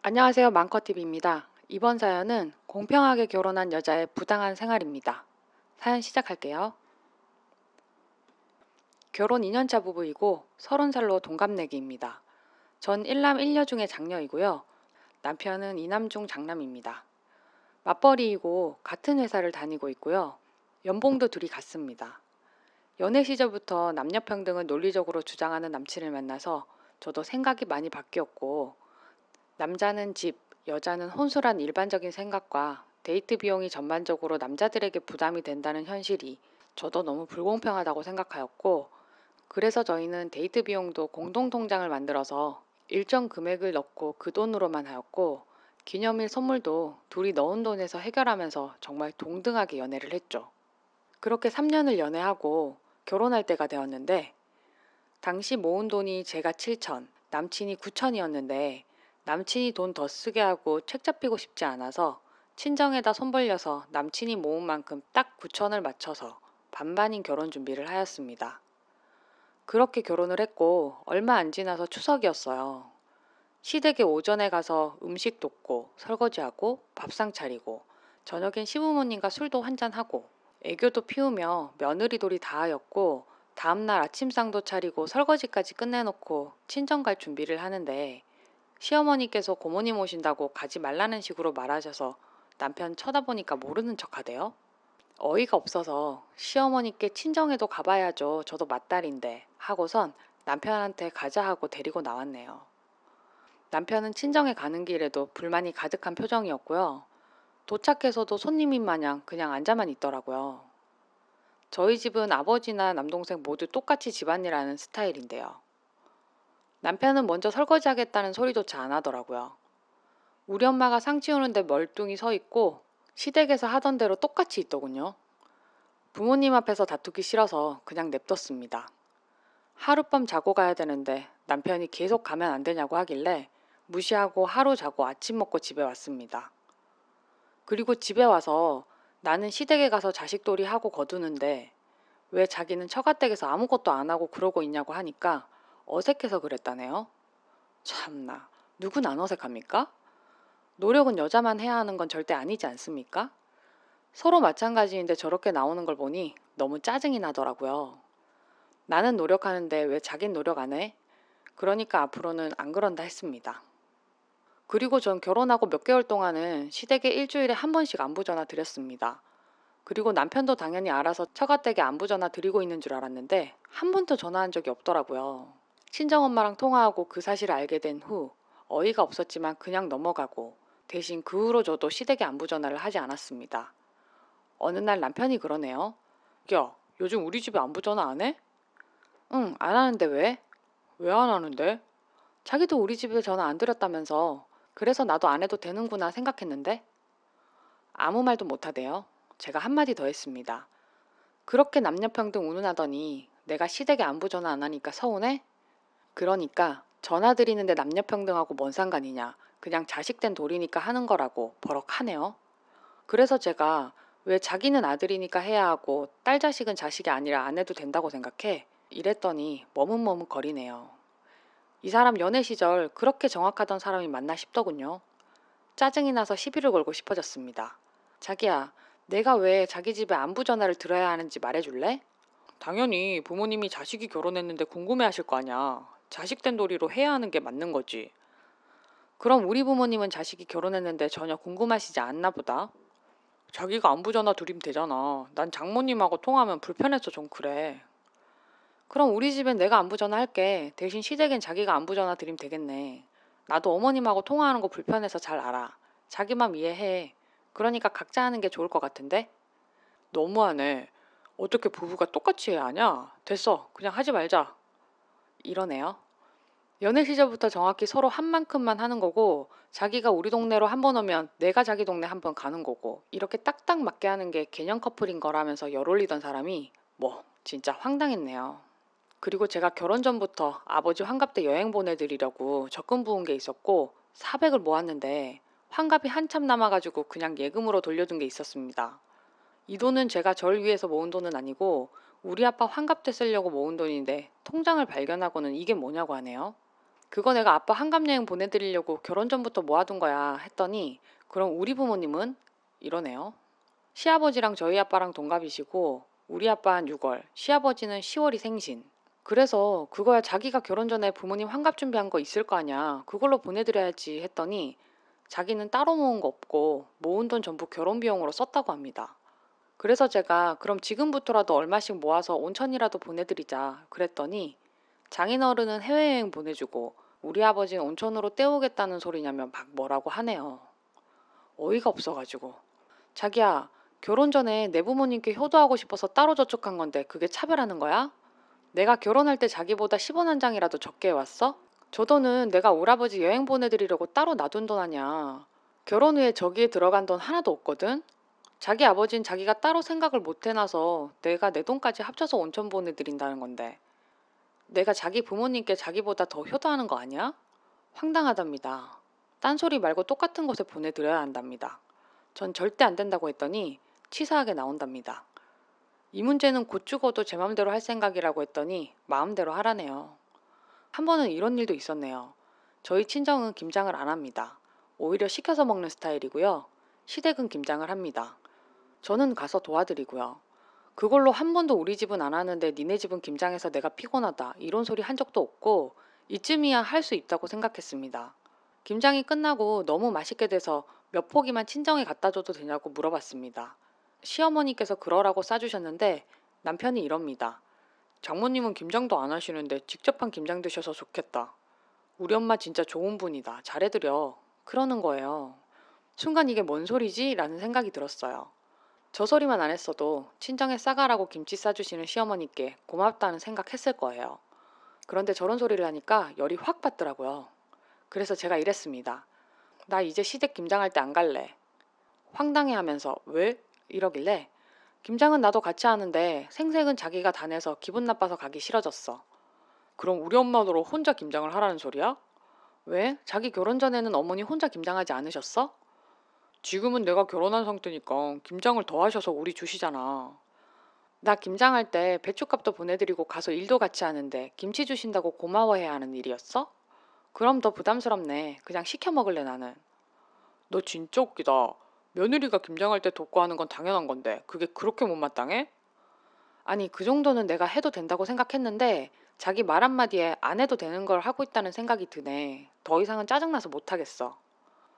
안녕하세요. 맘컷TV입니다. 이번 사연은 공평하게 결혼한 여자의 부당한 생활입니다. 사연 시작할게요. 결혼 2년차 부부이고 30살로 동갑내기입니다. 전 1남 1녀 중에 장녀이고요. 남편은 2남 중 장남입니다. 맞벌이이고 같은 회사를 다니고 있고요. 연봉도 둘이 같습니다. 연애 시절부터 남녀평등을 논리적으로 주장하는 남친을 만나서 저도 생각이 많이 바뀌었고, 남자는 집, 여자는 혼수란 일반적인 생각과 데이트 비용이 전반적으로 남자들에게 부담이 된다는 현실이 저도 너무 불공평하다고 생각하였고, 그래서 저희는 데이트 비용도 공동 통장을 만들어서 일정 금액을 넣고 그 돈으로만 하였고, 기념일 선물도 둘이 넣은 돈에서 해결하면서 정말 동등하게 연애를 했죠. 그렇게 3년을 연애하고 결혼할 때가 되었는데, 당시 모은 돈이 제가 7천, 남친이 9천이었는데, 남친이 돈 더 쓰게 하고 책 잡히고 싶지 않아서 친정에다 손 벌려서 남친이 모은 만큼 딱 9천을 맞춰서 반반인 결혼 준비를 하였습니다. 그렇게 결혼을 했고 얼마 안 지나서 추석이었어요. 시댁에 오전에 가서 음식 돕고 설거지하고 밥상 차리고, 저녁엔 시부모님과 술도 한잔하고 애교도 피우며 며느리돌이 다 하였고, 다음날 아침상도 차리고 설거지까지 끝내놓고 친정 갈 준비를 하는데, 시어머니께서 고모님 오신다고 가지 말라는 식으로 말하셔서 남편 쳐다보니까 모르는 척하대요. 어이가 없어서 시어머니께 친정에도 가봐야죠. 저도 맏딸인데 하고선 남편한테 가자 하고 데리고 나왔네요. 남편은 친정에 가는 길에도 불만이 가득한 표정이었고요. 도착해서도 손님인 마냥 그냥 앉아만 있더라고요. 저희 집은 아버지나 남동생 모두 똑같이 집안일 하는 스타일인데요. 남편은 먼저 설거지 하겠다는 소리조차 안 하더라고요. 우리 엄마가 상 치우는데 멀뚱히 서 있고 시댁에서 하던 대로 똑같이 있더군요. 부모님 앞에서 다투기 싫어서 그냥 냅뒀습니다. 하룻밤 자고 가야 되는데 남편이 계속 가면 안 되냐고 하길래 무시하고 하루 자고 아침 먹고 집에 왔습니다. 그리고 집에 와서 나는 시댁에 가서 자식돌이 하고 거두는데 왜 자기는 처가댁에서 아무것도 안 하고 그러고 있냐고 하니까 어색해서 그랬다네요. 참나, 누군 안 어색합니까? 노력은 여자만 해야 하는 건 절대 아니지 않습니까? 서로 마찬가지인데 저렇게 나오는 걸 보니 너무 짜증이 나더라고요. 나는 노력하는데 왜 자긴 노력 안 해? 그러니까 앞으로는 안 그런다 했습니다. 그리고 전 결혼하고 몇 개월 동안은 시댁에 일주일에 한 번씩 안부 전화 드렸습니다. 그리고 남편도 당연히 알아서 처가댁에 안부 전화 드리고 있는 줄 알았는데 한 번도 전화한 적이 없더라고요. 친정엄마랑 통화하고 그 사실을 알게 된 후 어이가 없었지만 그냥 넘어가고, 대신 그 후로 저도 시댁에 안부 전화를 하지 않았습니다. 어느 날 남편이 그러네요. 야, 요즘 우리 집에 안부 전화 안 해? 응, 안 하는데 왜? 왜 안 하는데? 자기도 우리 집에 전화 안 드렸다면서. 그래서 나도 안 해도 되는구나 생각했는데. 아무 말도 못하대요. 제가 한마디 더 했습니다. 그렇게 남녀평등 운운하더니 내가 시댁에 안부 전화 안 하니까 서운해? 그러니까 전화 드리는데 남녀평등하고 뭔 상관이냐. 그냥 자식된 도리니까 하는 거라고 버럭하네요. 그래서 제가 왜 자기는 아들이니까 해야 하고 딸 자식은 자식이 아니라 안 해도 된다고 생각해? 이랬더니 머뭇머뭇 거리네요. 이 사람 연애 시절 그렇게 정확하던 사람이 맞나 싶더군요. 짜증이 나서 시비를 걸고 싶어졌습니다. 자기야, 내가 왜 자기 집에 안부 전화를 들어야 하는지 말해줄래? 당연히 부모님이 자식이 결혼했는데 궁금해하실 거 아냐. 자식된 도리로 해야 하는 게 맞는 거지. 그럼 우리 부모님은 자식이 결혼했는데 전혀 궁금하시지 않나 보다. 자기가 안부 전화 드리면 되잖아. 난 장모님하고 통화하면 불편해서 좀 그래. 그럼 우리 집엔 내가 안부 전화 할게. 대신 시댁엔 자기가 안부 전화 드리면 되겠네. 나도 어머님하고 통화하는 거 불편해서 잘 알아. 자기 맘 이해해. 그러니까 각자 하는 게 좋을 것 같은데? 너무하네. 어떻게 부부가 똑같이 해야 하냐? 됐어. 그냥 하지 말자. 이러네요. 연애 시절부터 정확히 서로 한 만큼만 하는 거고, 자기가 우리 동네로 한 번 오면 내가 자기 동네 한 번 가는 거고, 이렇게 딱딱 맞게 하는 게 개념 커플인 거라면서 열 올리던 사람이 뭐 진짜 황당했네요. 그리고 제가 결혼 전부터 아버지 환갑 때 여행 보내드리려고 적금 부은 게 있었고 400을 모았는데 환갑이 한참 남아가지고 그냥 예금으로 돌려둔 게 있었습니다. 이 돈은 제가 절 위해서 모은 돈은 아니고 우리 아빠 환갑 때 쓰려고 모은 돈인데 통장을 발견하고는 이게 뭐냐고 하네요. 그거 내가 아빠 한갑여행 보내드리려고 결혼 전부터 모아둔 거야 했더니 그럼 우리 부모님은? 이러네요. 시아버지랑 저희 아빠랑 동갑이시고 우리 아빠는 6월, 시아버지는 10월이 생신. 그래서 그거야 자기가 결혼 전에 부모님 환갑 준비한 거 있을 거 아니야. 그걸로 보내드려야지 했더니 자기는 따로 모은 거 없고 모은 돈 전부 결혼 비용으로 썼다고 합니다. 그래서 제가 그럼 지금부터라도 얼마씩 모아서 온천이라도 보내드리자 그랬더니 장인어른은 해외여행 보내주고 우리 아버지는 온천으로 때우겠다는 소리냐면 막 뭐라고 하네요. 어이가 없어가지고. 자기야, 결혼 전에 내 부모님께 효도하고 싶어서 따로 저축한 건데 그게 차별하는 거야? 내가 결혼할 때 자기보다 10원 한 장이라도 적게 해왔어? 저 돈은 내가 오라버지 여행 보내드리려고 따로 놔둔 돈 아냐. 결혼 후에 저기에 들어간 돈 하나도 없거든? 자기 아버진 자기가 따로 생각을 못 해놔서 내가 내 돈까지 합쳐서 온천 보내드린다는 건데 내가 자기 부모님께 자기보다 더 효도하는 거 아니야? 황당하답니다. 딴소리 말고 똑같은 곳에 보내드려야 한답니다. 전 절대 안 된다고 했더니 치사하게 나온답니다. 이 문제는 곧 죽어도 제 맘대로 할 생각이라고 했더니 마음대로 하라네요. 한 번은 이런 일도 있었네요. 저희 친정은 김장을 안 합니다. 오히려 시켜서 먹는 스타일이고요. 시댁은 김장을 합니다. 저는 가서 도와드리고요. 그걸로 한 번도 우리 집은 안 하는데 니네 집은 김장해서 내가 피곤하다 이런 소리 한 적도 없고 이쯤이야 할 수 있다고 생각했습니다. 김장이 끝나고 너무 맛있게 돼서 몇 포기만 친정에 갖다 줘도 되냐고 물어봤습니다. 시어머니께서 그러라고 싸주셨는데 남편이 이럽니다. 장모님은 김장도 안 하시는데 직접 한 김장 드셔서 좋겠다. 우리 엄마 진짜 좋은 분이다. 잘해드려. 그러는 거예요. 순간 이게 뭔 소리지? 라는 생각이 들었어요. 저 소리만 안 했어도 친정에 싸가라고 김치 싸주시는 시어머니께 고맙다는 생각했을 거예요. 그런데 저런 소리를 하니까 열이 확 받더라고요. 그래서 제가 이랬습니다. 나 이제 시댁 김장할 때 안 갈래. 황당해하면서 왜? 이러길래 김장은 나도 같이 하는데 생색은 자기가 다 내서 기분 나빠서 가기 싫어졌어. 그럼 우리 엄마도 혼자 김장을 하라는 소리야? 왜? 자기 결혼 전에는 어머니 혼자 김장하지 않으셨어? 지금은 내가 결혼한 상태니까 김장을 더 하셔서 우리 주시잖아. 나 김장할 때 배춧값도 보내드리고 가서 일도 같이 하는데 김치 주신다고 고마워해야 하는 일이었어? 그럼 더 부담스럽네. 그냥 시켜 먹을래 나는. 너 진짜 웃기다. 며느리가 김장할 때 돕고 하는 건 당연한 건데 그게 그렇게 못마땅해? 아니 그 정도는 내가 해도 된다고 생각했는데 자기 말 한마디에 안 해도 되는 걸 하고 있다는 생각이 드네. 더 이상은 짜증나서 못하겠어.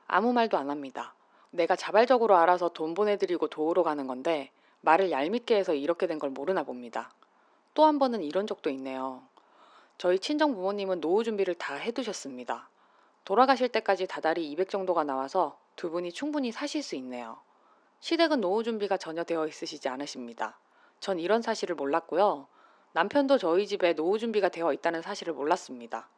아무 말도 안 합니다. 내가 자발적으로 알아서 돈 보내드리고 도우러 가는 건데 말을 얄밉게 해서 이렇게 된 걸 모르나 봅니다. 또 한 번은 이런 적도 있네요. 저희 친정 부모님은 노후 준비를 다 해두셨습니다. 돌아가실 때까지 다달이 200 정도가 나와서 두 분이 충분히 사실 수 있네요. 시댁은 노후 준비가 전혀 되어 있으시지 않으십니다. 전 이런 사실을 몰랐고요. 남편도 저희 집에 노후 준비가 되어 있다는 사실을 몰랐습니다.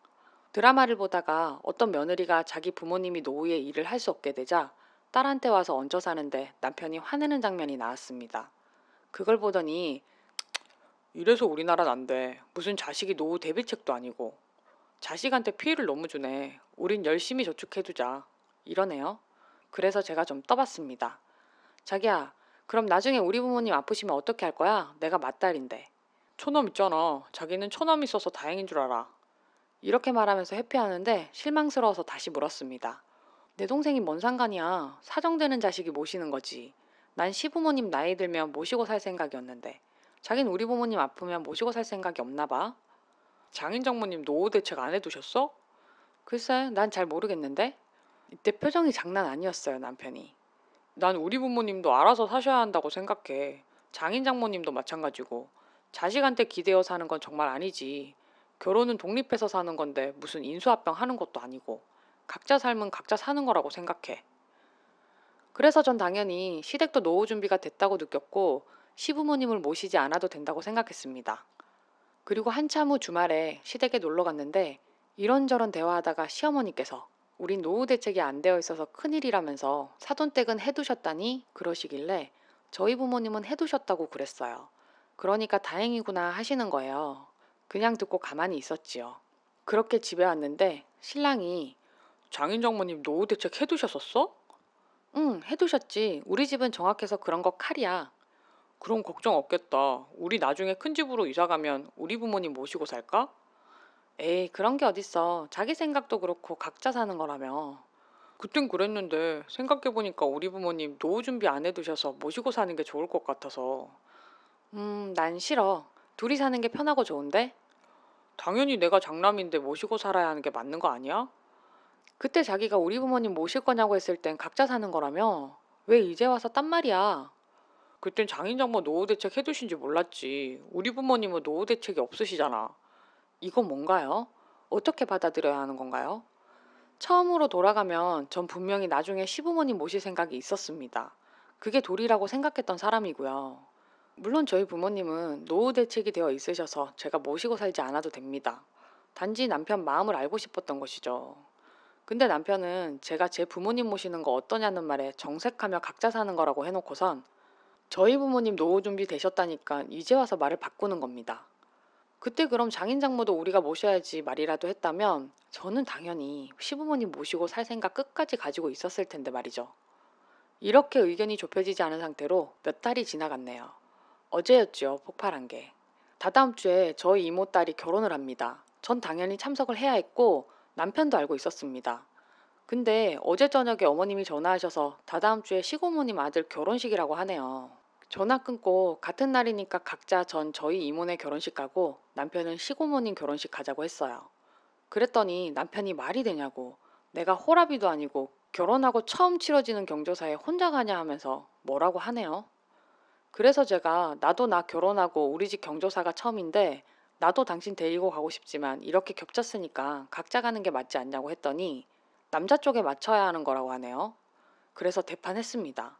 드라마를 보다가 어떤 며느리가 자기 부모님이 노후에 일을 할 수 없게 되자 딸한테 와서 얹어 사는데 남편이 화내는 장면이 나왔습니다. 그걸 보더니 이래서 우리나라는 안 돼. 무슨 자식이 노후 대비책도 아니고. 자식한테 피해를 너무 주네. 우린 열심히 저축해두자. 이러네요. 그래서 제가 좀 떠봤습니다. 자기야, 그럼 나중에 우리 부모님 아프시면 어떻게 할 거야? 내가 맏딸인데. 처남 있잖아. 자기는 처남 있어서 다행인 줄 알아. 이렇게 말하면서 회피하는데 실망스러워서 다시 물었습니다. 내 동생이 뭔 상관이야. 사정되는 자식이 모시는 거지. 난 시부모님 나이 들면 모시고 살 생각이었는데. 자긴 우리 부모님 아프면 모시고 살 생각이 없나 봐. 장인 장모님 노후 대책 안 해두셨어? 글쎄, 난 잘 모르겠는데. 이때 표정이 장난 아니었어요, 남편이. 난 우리 부모님도 알아서 사셔야 한다고 생각해. 장인 장모님도 마찬가지고. 자식한테 기대어 사는 건 정말 아니지. 결혼은 독립해서 사는 건데 무슨 인수합병 하는 것도 아니고. 각자 삶은 각자 사는 거라고 생각해. 그래서 전 당연히 시댁도 노후 준비가 됐다고 느꼈고 시부모님을 모시지 않아도 된다고 생각했습니다. 그리고 한참 후 주말에 시댁에 놀러 갔는데 이런저런 대화하다가 시어머니께서 우린 노후 대책이 안 되어 있어서 큰일이라면서 사돈댁은 해두셨다니 그러시길래 저희 부모님은 해두셨다고 그랬어요. 그러니까 다행이구나 하시는 거예요. 그냥 듣고 가만히 있었지요. 그렇게 집에 왔는데 신랑이 장인 장모님 노후 대책 해두셨었어? 응, 해두셨지. 우리 집은 정확해서 그런 거 칼이야. 그럼 걱정 없겠다. 우리 나중에 큰 집으로 이사 가면 우리 부모님 모시고 살까? 에이, 그런 게 어딨어. 자기 생각도 그렇고 각자 사는 거라며. 그땐 그랬는데 생각해보니까 우리 부모님 노후 준비 안 해두셔서 모시고 사는 게 좋을 것 같아서. 난 싫어. 둘이 사는 게 편하고 좋은데? 당연히 내가 장남인데 모시고 살아야 하는 게 맞는 거 아니야? 그때 자기가 우리 부모님 모실 거냐고 했을 땐 각자 사는 거라며. 왜 이제 와서 딴 말이야? 그땐 장인장모 노후 대책 해두신지 몰랐지. 우리 부모님은 노후 대책이 없으시잖아. 이건 뭔가요? 어떻게 받아들여야 하는 건가요? 처음으로 돌아가면 전 분명히 나중에 시부모님 모실 생각이 있었습니다. 그게 도리라고 생각했던 사람이고요. 물론 저희 부모님은 노후 대책이 되어 있으셔서 제가 모시고 살지 않아도 됩니다. 단지 남편 마음을 알고 싶었던 것이죠. 근데 남편은 제가 제 부모님 모시는 거 어떠냐는 말에 정색하며 각자 사는 거라고 해놓고선 저희 부모님 노후 준비 되셨다니까 이제 와서 말을 바꾸는 겁니다. 그때 그럼 장인 장모도 우리가 모셔야지 말이라도 했다면 저는 당연히 시부모님 모시고 살 생각 끝까지 가지고 있었을 텐데 말이죠. 이렇게 의견이 좁혀지지 않은 상태로 몇 달이 지나갔네요. 어제였죠, 폭발한 게. 다다음 주에 저희 이모 딸이 결혼을 합니다. 전 당연히 참석을 해야 했고 남편도 알고 있었습니다. 근데 어제 저녁에 어머님이 전화하셔서 다다음 주에 시고모님 아들 결혼식이라고 하네요. 전화 끊고 같은 날이니까 각자 전 저희 이모네 결혼식 가고 남편은 시고모님 결혼식 가자고 했어요. 그랬더니 남편이 말이 되냐고, 내가 호랍이도 아니고 결혼하고 처음 치러지는 경조사에 혼자 가냐 하면서 뭐라고 하네요. 그래서 제가 나도 나 결혼하고 우리 집 경조사가 처음인데 나도 당신 데리고 가고 싶지만 이렇게 겹쳤으니까 각자 가는 게 맞지 않냐고 했더니 남자 쪽에 맞춰야 하는 거라고 하네요. 그래서 대판했습니다.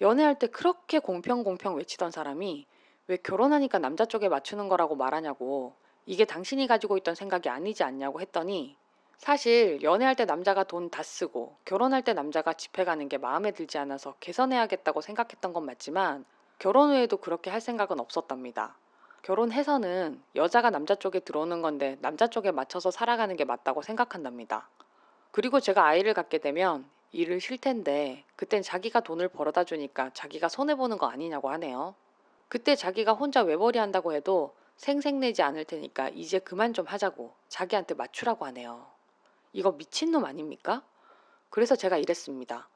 연애할 때 그렇게 공평 외치던 사람이 왜 결혼하니까 남자 쪽에 맞추는 거라고 말하냐고, 이게 당신이 가지고 있던 생각이 아니지 않냐고 했더니 사실 연애할 때 남자가 돈 다 쓰고 결혼할 때 남자가 집회 가는 게 마음에 들지 않아서 개선해야겠다고 생각했던 건 맞지만 결혼 후에도 그렇게 할 생각은 없었답니다. 결혼해서는 여자가 남자 쪽에 들어오는 건데 남자 쪽에 맞춰서 살아가는 게 맞다고 생각한답니다. 그리고 제가 아이를 갖게 되면 일을 쉴 텐데 그땐 자기가 돈을 벌어다 주니까 자기가 손해보는 거 아니냐고 하네요. 그때 자기가 혼자 외벌이 한다고 해도 생색내지 않을 테니까 이제 그만 좀 하자고 자기한테 맞추라고 하네요. 이거 미친놈 아닙니까? 그래서 제가 이랬습니다.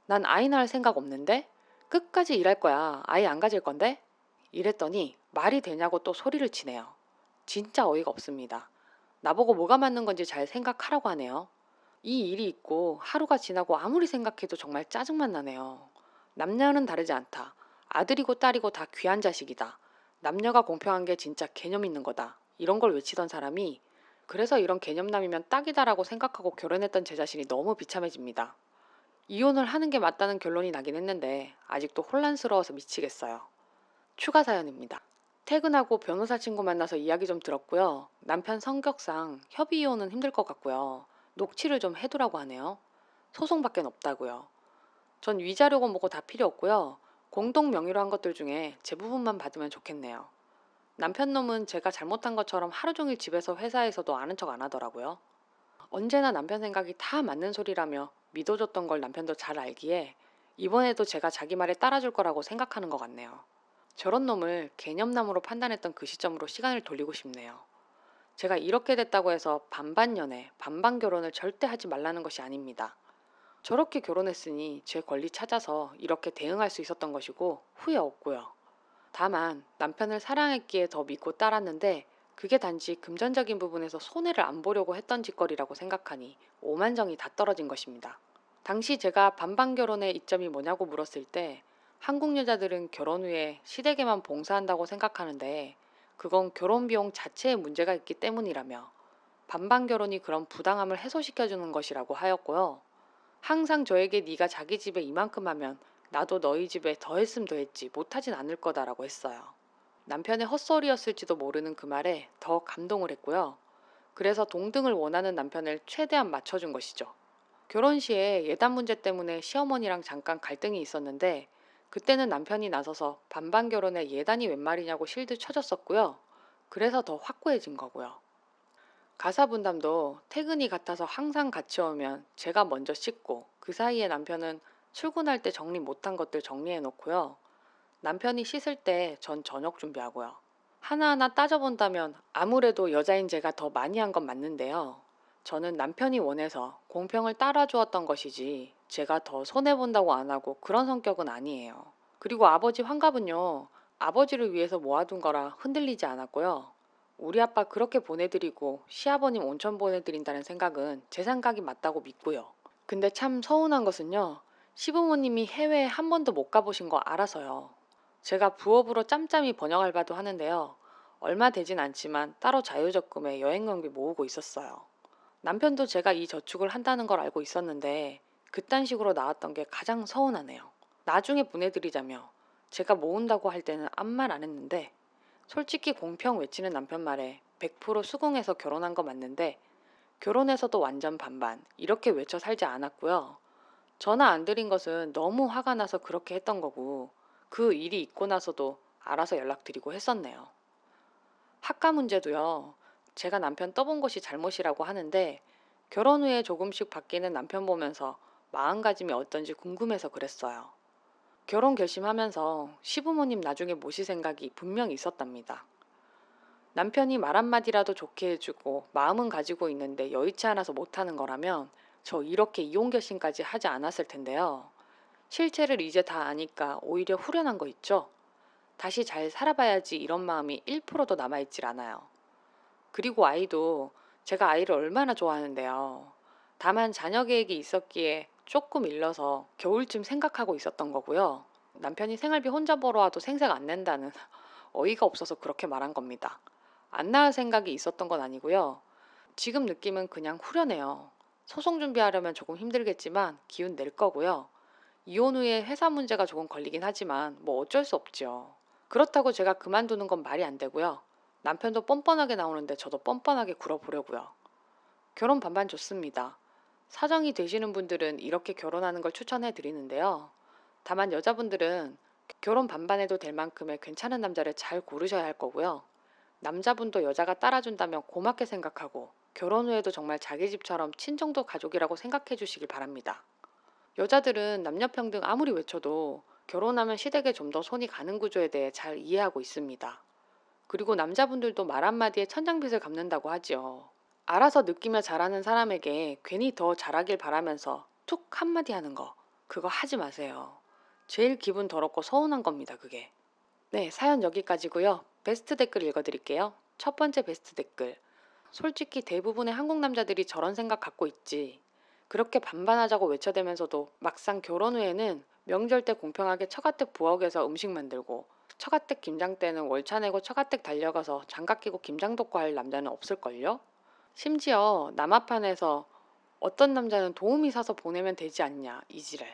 난 아이 낳을 생각 없는데? 끝까지 일할 거야. 아이 안 가질 건데? 이랬더니 말이 되냐고 또 소리를 치네요. 진짜 어이가 없습니다. 나보고 뭐가 맞는 건지 잘 생각하라고 하네요. 이 일이 있고 하루가 지나고 아무리 생각해도 정말 짜증만 나네요. 남녀는 다르지 않다. 아들이고 딸이고 다 귀한 자식이다. 남녀가 공평한 게 진짜 개념 있는 거다. 이런 걸 외치던 사람이 그래서 이런 개념남이면 딱이다라고 생각하고 결혼했던 제 자신이 너무 비참해집니다. 이혼을 하는 게 맞다는 결론이 나긴 했는데 아직도 혼란스러워서 미치겠어요. 추가 사연입니다. 퇴근하고 변호사 친구 만나서 이야기 좀 들었고요. 남편 성격상 협의 이혼은 힘들 것 같고요. 녹취를 좀 해두라고 하네요. 소송밖엔 없다고요. 전 위자료고 뭐고 다 필요 없고요. 공동 명의로 한 것들 중에 제 부분만 받으면 좋겠네요. 남편 놈은 제가 잘못한 것처럼 하루 종일 집에서 회사에서도 아는 척 안 하더라고요. 언제나 남편 생각이 다 맞는 소리라며 믿어줬던 걸 남편도 잘 알기에 이번에도 제가 자기 말에 따라줄 거라고 생각하는 것 같네요. 저런 놈을 개념남으로 판단했던 그 시점으로 시간을 돌리고 싶네요. 제가 이렇게 됐다고 해서 반반 연애, 반반 결혼을 절대 하지 말라는 것이 아닙니다. 저렇게 결혼했으니 제 권리 찾아서 이렇게 대응할 수 있었던 것이고 후회 없고요. 다만 남편을 사랑했기에 더 믿고 따랐는데 그게 단지 금전적인 부분에서 손해를 안 보려고 했던 짓거리라고 생각하니 오만정이 다 떨어진 것입니다. 당시 제가 반반 결혼의 이점이 뭐냐고 물었을 때 한국 여자들은 결혼 후에 시댁에만 봉사한다고 생각하는데 그건 결혼 비용 자체에 문제가 있기 때문이라며 반반 결혼이 그런 부당함을 해소시켜주는 것이라고 하였고요. 항상 저에게 네가 자기 집에 이만큼 하면 나도 너희 집에 더 했으면 더했지 못하진 않을 거다라고 했어요. 남편의 헛소리였을지도 모르는 그 말에 더 감동을 했고요. 그래서 동등을 원하는 남편을 최대한 맞춰준 것이죠. 결혼 시에 예단 문제 때문에 시어머니랑 잠깐 갈등이 있었는데 그때는 남편이 나서서 반반 결혼에 예단이 웬 말이냐고 실드 쳐줬었고요. 그래서 더 확고해진 거고요. 가사 분담도 퇴근이 같아서 항상 같이 오면 제가 먼저 씻고 그 사이에 남편은 출근할 때 정리 못한 것들 정리해 놓고요. 남편이 씻을 때 전 저녁 준비하고요. 하나하나 따져본다면 아무래도 여자인 제가 더 많이 한 건 맞는데요. 저는 남편이 원해서 공평을 따라주었던 것이지 제가 더 손해본다고 안 하고 그런 성격은 아니에요. 그리고 아버지 환갑은요, 아버지를 위해서 모아둔 거라 흔들리지 않았고요. 우리 아빠 그렇게 보내드리고 시아버님 온천 보내드린다는 생각은 제 생각이 맞다고 믿고요. 근데 참 서운한 것은요, 시부모님이 해외에 한 번도 못 가보신 거 알아서요. 제가 부업으로 짬짬이 번역 알바도 하는데요. 얼마 되진 않지만 따로 자유적금에 여행경비 모으고 있었어요. 남편도 제가 이 저축을 한다는 걸 알고 있었는데 그딴 식으로 나왔던 게 가장 서운하네요. 나중에 보내드리자며 제가 모은다고 할 때는 아무 말 안 했는데 솔직히 공평 외치는 남편 말에 100% 수긍해서 결혼한 거 맞는데 결혼해서도 완전 반반 이렇게 외쳐 살지 않았고요. 전화 안 드린 것은 너무 화가 나서 그렇게 했던 거고 그 일이 있고 나서도 알아서 연락드리고 했었네요. 학가 문제도요. 제가 남편 떠본 것이 잘못이라고 하는데 결혼 후에 조금씩 바뀌는 남편 보면서 마음가짐이 어떤지 궁금해서 그랬어요. 결혼 결심하면서 시부모님 나중에 모실 생각이 분명 있었답니다. 남편이 말 한마디라도 좋게 해주고 마음은 가지고 있는데 여의치 않아서 못하는 거라면 저 이렇게 이혼 결심까지 하지 않았을 텐데요. 실체를 이제 다 아니까 오히려 후련한 거 있죠? 다시 잘 살아봐야지 이런 마음이 1%도 남아있질 않아요. 그리고 아이도 제가 아이를 얼마나 좋아하는데요. 다만 자녀 계획이 있었기에 조금 일러서 겨울쯤 생각하고 있었던 거고요. 남편이 생활비 혼자 벌어와도 생색 안 낸다는 어이가 없어서 그렇게 말한 겁니다. 안 낳을 생각이 있었던 건 아니고요. 지금 느낌은 그냥 후련해요. 소송 준비하려면 조금 힘들겠지만 기운 낼 거고요. 이혼 후에 회사 문제가 조금 걸리긴 하지만 뭐 어쩔 수 없죠. 그렇다고 제가 그만두는 건 말이 안 되고요. 남편도 뻔뻔하게 나오는데 저도 뻔뻔하게 굴어보려고요. 결혼 반반 좋습니다. 사정이 되시는 분들은 이렇게 결혼하는 걸 추천해 드리는데요. 다만 여자분들은 결혼 반반해도 될 만큼의 괜찮은 남자를 잘 고르셔야 할 거고요. 남자분도 여자가 따라준다면 고맙게 생각하고 결혼 후에도 정말 자기 집처럼 친정도 가족이라고 생각해 주시길 바랍니다. 여자들은 남녀평등 아무리 외쳐도 결혼하면 시댁에 좀 더 손이 가는 구조에 대해 잘 이해하고 있습니다. 그리고 남자분들도 말 한마디에 천장빚을 갚는다고 하지요. 알아서 느끼며 잘하는 사람에게 괜히 더 잘하길 바라면서 툭 한마디 하는 거, 그거 하지 마세요. 제일 기분 더럽고 서운한 겁니다, 그게. 네, 사연 여기까지고요. 베스트 댓글 읽어드릴게요. 첫 번째 베스트 댓글. 솔직히 대부분의 한국 남자들이 저런 생각 갖고 있지. 그렇게 반반하자고 외쳐대면서도 막상 결혼 후에는 명절 때 공평하게 처가댁 부엌에서 음식 만들고 처가댁 김장 때는 월차 내고 처가댁 달려가서 장갑 끼고 김장 돕고 할 남자는 없을걸요? 심지어 남아판에서 어떤 남자는 도우미 사서 보내면 되지 않냐 이지랄.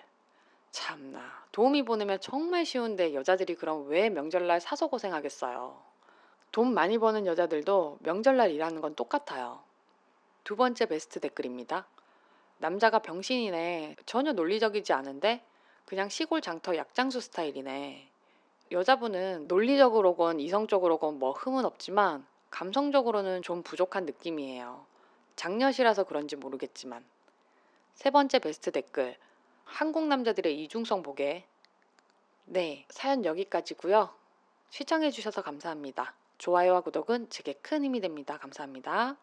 참나 도우미 보내면 정말 쉬운데 여자들이 그럼 왜 명절날 사서 고생하겠어요. 돈 많이 버는 여자들도 명절날 일하는 건 똑같아요. 두 번째 베스트 댓글입니다. 남자가 병신이네. 전혀 논리적이지 않은데 그냥 시골 장터 약장수 스타일이네. 여자분은 논리적으로건 이성적으로건 뭐 흠은 없지만 감성적으로는 좀 부족한 느낌이에요. 장녀시라서 그런지 모르겠지만. 세 번째 베스트 댓글. 한국 남자들의 이중성 보게. 네, 사연 여기까지고요. 시청해주셔서 감사합니다. 좋아요와 구독은 제게 큰 힘이 됩니다. 감사합니다.